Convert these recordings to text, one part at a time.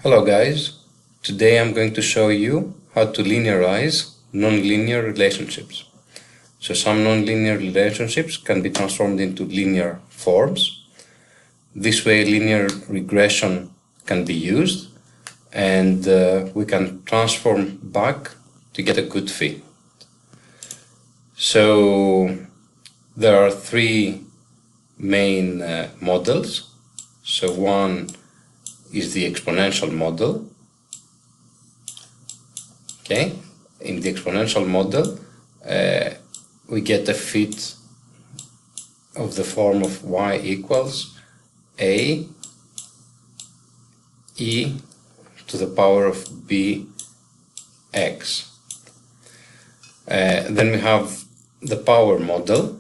Hello guys, today I'm going to show you how to linearize nonlinear relationships. So some nonlinear relationships can be transformed into linear forms. This way linear regression can be used and we can transform back to get a good fit. So there are three main models. So one is the exponential model. Okay, in the exponential model, we get a fit of the form of y equals a e to the power of b x. Then we have the power model.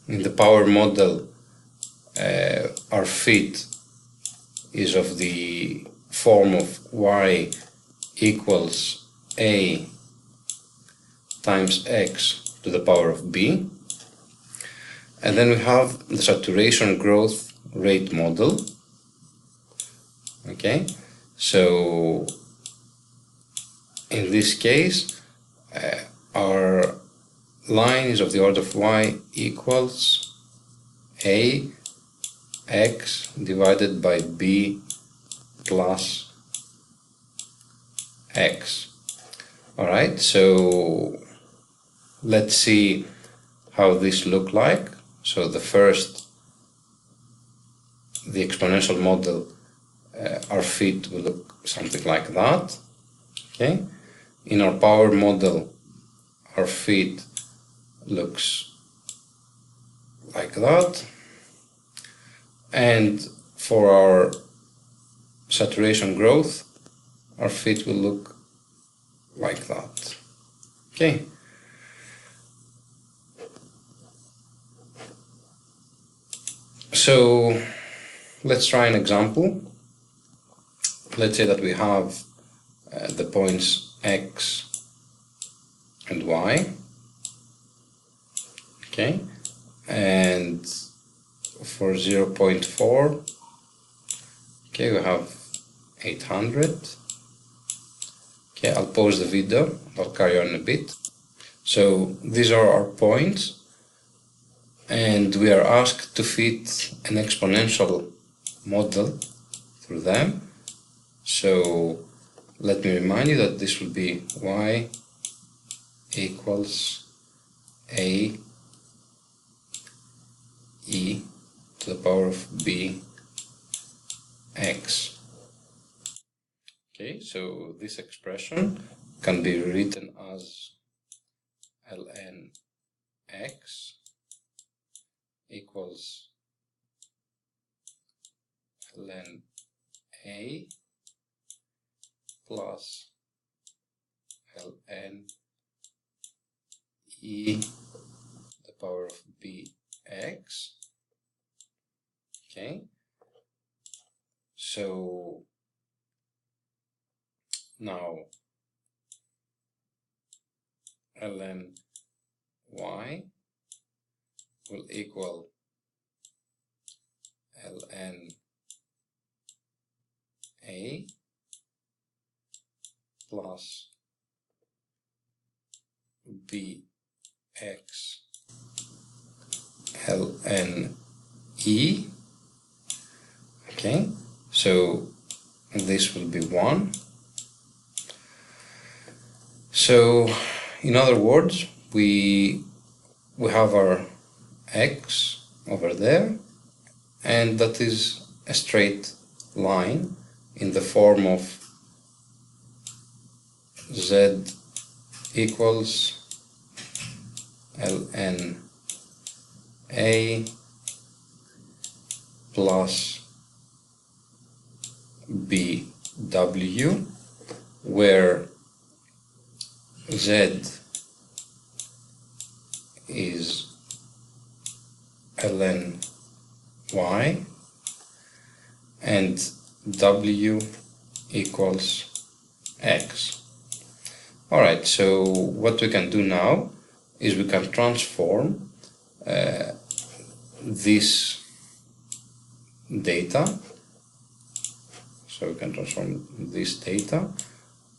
In the power model, our fit is of the form of y equals a times x to the power of b. And then we have the saturation growth rate model. Okay, so in this case, our line is of the order of y equals a x divided by b plus x. Alright, so let's see how this look like. So the exponential model, our fit will look something like that. Okay, in our power model, our fit looks like that, and for our saturation growth, our fit will look like that. Okay. So let's try an example. Let's say that we have the points x and y. Okay, and for 0.4, okay, we have 800. Okay, I'll pause the video, I'll carry on a bit. So these are our points, and we are asked to fit an exponential model through them. So let me remind you that this will be y equals a e to the power of b x. Okay, so this expression can be written as ln x equals ln a plus ln e to the power of bx. Okay, so now ln y will equal ln a plus bx ln e. Okay, so this will be 1. So in other words, we have our x over there, and that is a straight line in the form of z equals ln a plus bw, where z is ln y and w equals x. Alright, so what we can do now is we can transform this data. So we can transform this data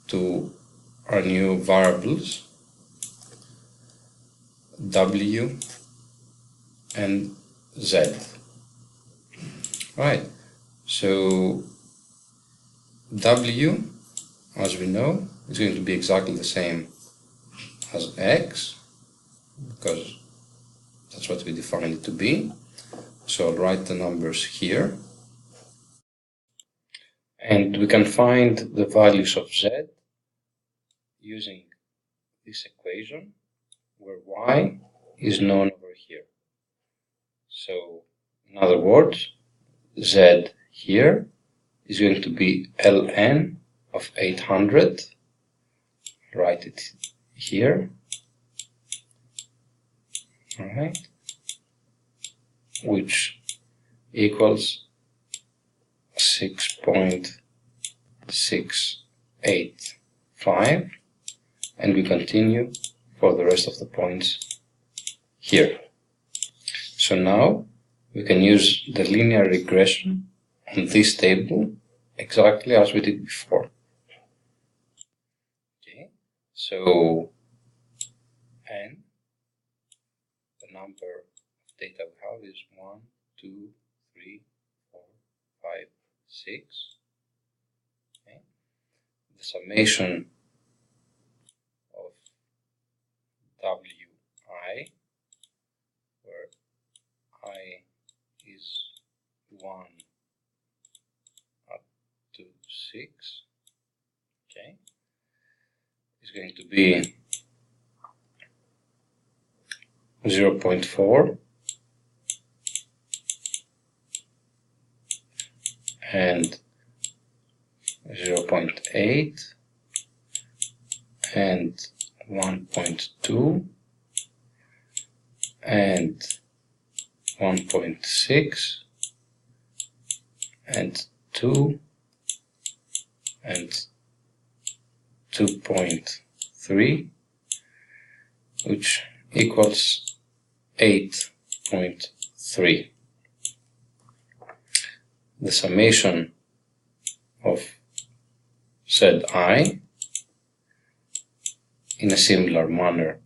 to our new variables W and Z. Right, so W, as we know, is going to be exactly the same as X, because that's what we defined it to be. So I'll write the numbers here. And we can find the values of Z using this equation, where Y is known over here. So, in other words, Z here is going to be ln of 800. Write it here. Alright, which equals 6.685, and we continue for the rest of the points here. So now we can use the linear regression on this table exactly as we did before. Okay, so n, the number of data we have is 1, 2, 3, 4, 5, 6. Okay. The summation of wi, where I is 1 up to 6, okay, is going to be 0.4 and 0.8 and 1.2 and 1.6 and 2 and 2.3, which equals 8.3. The summation of Zi in a similar manner,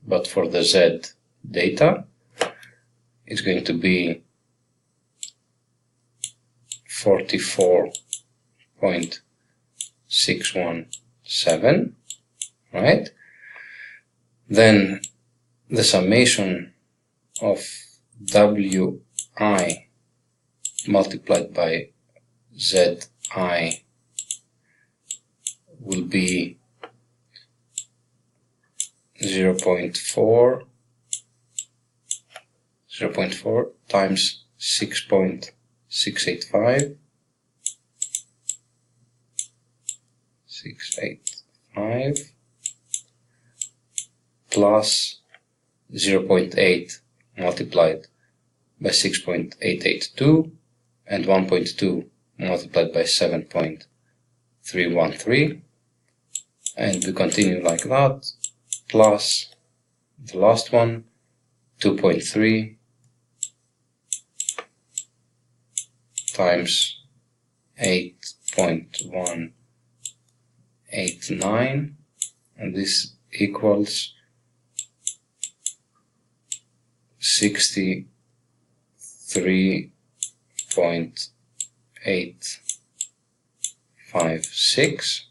but for the Z data, is going to be 44.617, right? Then the summation of Wi multiplied by Zi will be 0.4 times 6.685 plus 0.8 multiplied by 6.882 and 1.2 multiplied by 7.313, and we continue like that, plus the last one, 2.3 times 8.189, and this equals 63.856.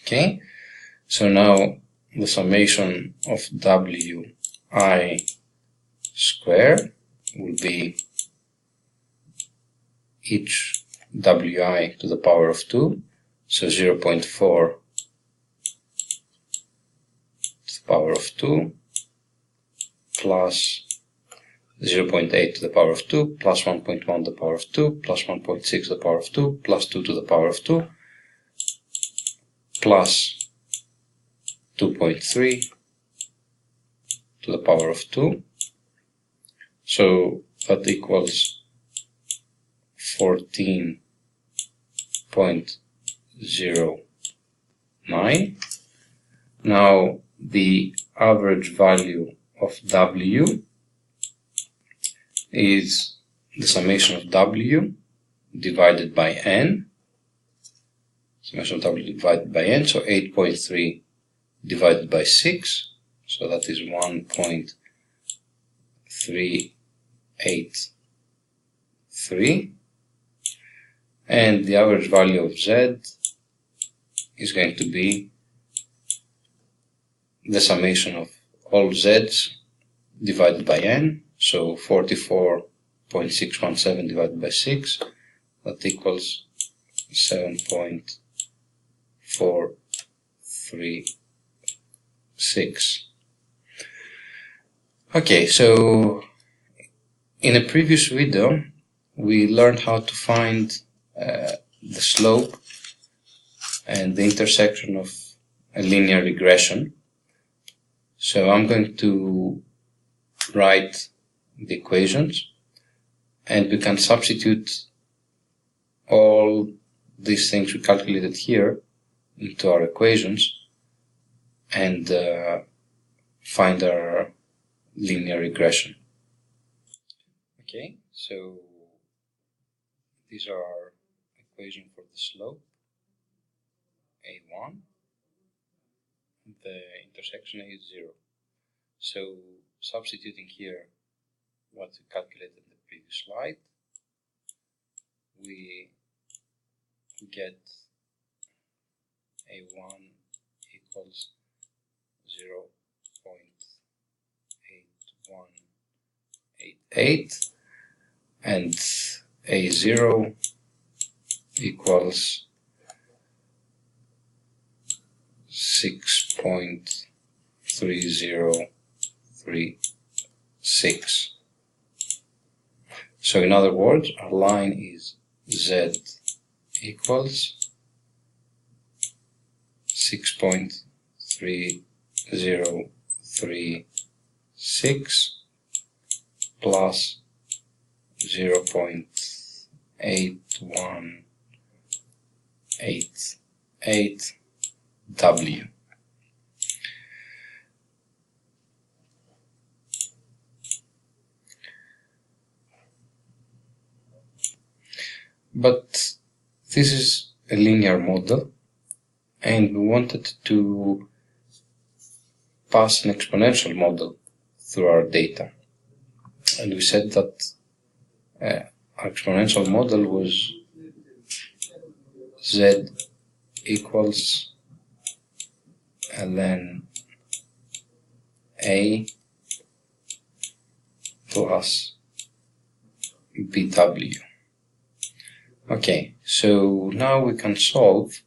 Okay, so now the summation of Wi squared will be each Wi to the power of 2, so 0.4 to the power of 2 plus 0.8 to the power of 2 plus 1.1 to the power of 2 plus 1.6 to the power of 2 plus 2 to the power of 2 plus 2.3 to the power of 2. So that equals 14.09. Now the average value of W is the summation of W divided by n, summation of w divided by n, so 8.3 divided by 6, so that is 1.383, and the average value of z is going to be the summation of all z's divided by n, so 44.617 divided by 6, that equals 7.436. Okay, so in a previous video we learned how to find the slope and the intersection of a linear regression. So I'm going to write the equations, and we can substitute all these things we calculated here into our equations and find our linear regression. Okay, so these are our equations for the slope, A1, and the intersection is 0. So substituting here what we calculated in the previous slide, we get A1 equals 0.8188 and A0 equals 6.3036. So in other words, our line is z equals 6.3036 plus 0.8188 W. But this is a linear model, and we wanted to pass an exponential model through our data. And we said that our exponential model was z equals ln a plus bw. Okay, so now we can solve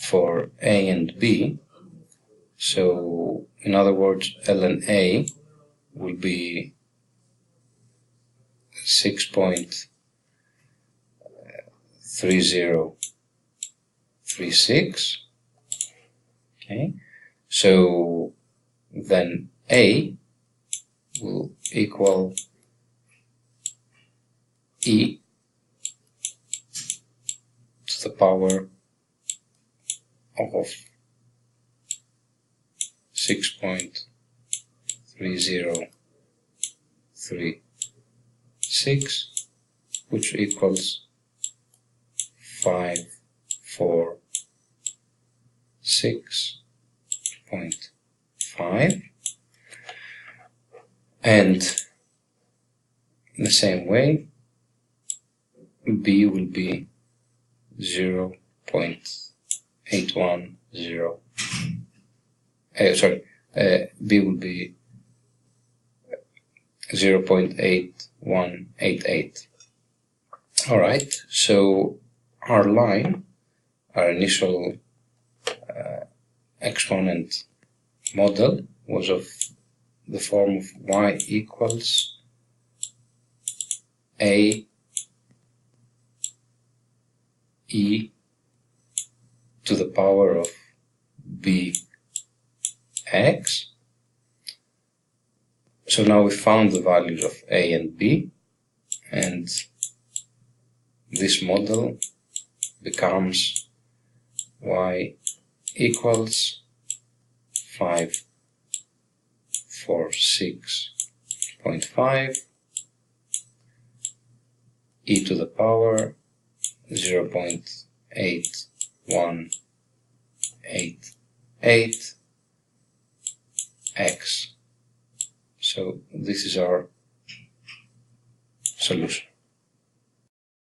for a and b. So in other words, ln a will be 6.3036. Okay, so then a will equal e to the power of 6.3036, which equals 546.5, and in the same way b will be 0.810. B will be 0.8188. Alright, so our line, our initial exponent model was of the form of y equals a e to the power of bx. So now we found the values of a and b, and this model becomes y equals 546.5 e to the power 0.8188 x. So this is our solution.